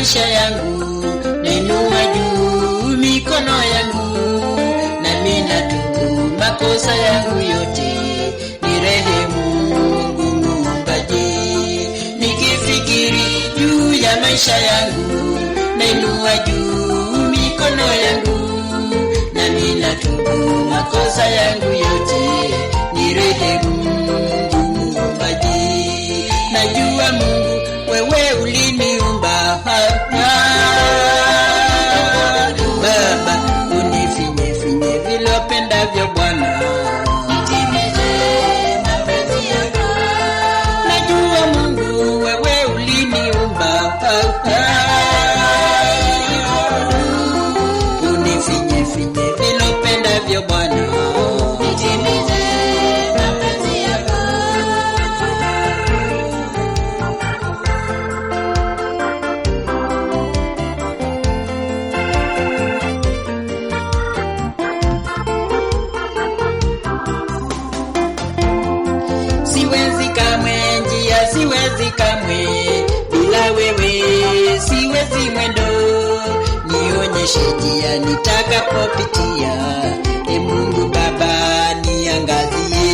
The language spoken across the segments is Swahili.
maisha yangu, nainua juu mikono yangu, nami natubu makosa yangu yote, nirehemu Mungu Muumbaji. Nikifikiri juu ya maisha yangu, nainua juu mikono yangu, nami natubu makosa yangu yote, nirehemu Mungu Muumbaji. Najua Mungu wewe uliniumba, Baba unifinye finye vile upendavyo Bwana, nitimize mapenzi yako. Najua Mungu wewe uliniumba, unifinye finye vile upendavyo Bwana, nitimize mapenzi yako. Siwezi kamwe njia, siwezi kamwe bila wewe, siwezi mwendo, nionyeshe njia nitakapopitia, Mungu Baba niangazie.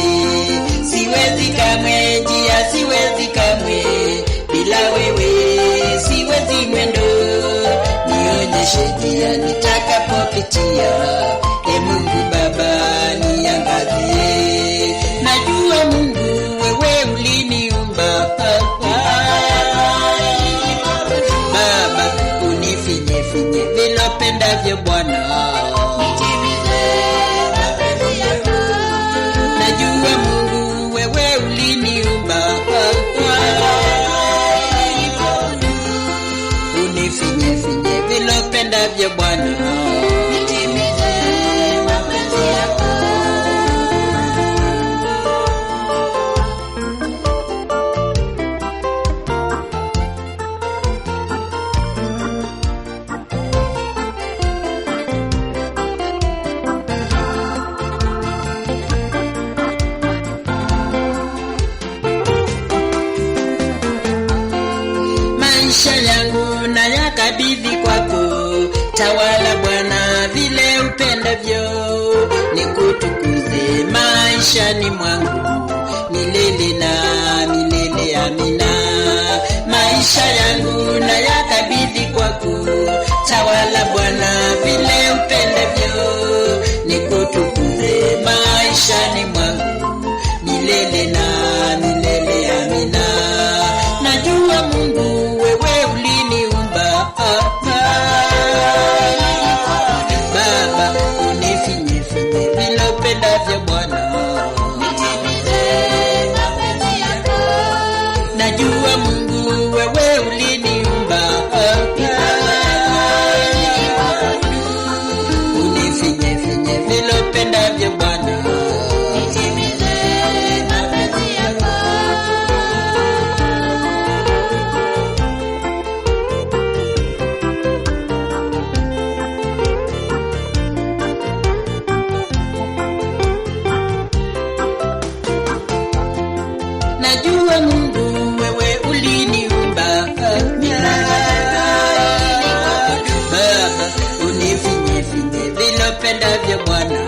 Siwezi kamwe njia, siwezi kamwe bila wewe, siwezi mwendo, nionyeshe njia nitakapopitia, Mungu Baba niangazie. Najua Mungu wewe uliniumba, Baba unifinye finye vile upendavyo Bwana, nitimize mapenzi yako. Najua Mungu wewe uliniumba, unifinye finye vile upendavyo Bwana, nitimize mapenzi yako. Maisha yangu na yakabidhi kwako, tawala Bwana vile upendavyo, nikutukuze maishani mwangu milele na milele, amina. Maisha yangu na yakabidhi kwako, tawala Bwana vile upendavyo, nikutukuze maishani mwangu milele na milele, amina. Najua Mungu wewe uliniumba, Baba unifinye finye vile upendavyo Bwana, nitimize mapenzi yako. Najua Mungu wewe uliniumba, unifinye finye vile upendavyo Bwana, nitimize mapenzi yako. Najua Mungu wewe uliniumba, Baba unifinye finye vile upendavyo Bwana,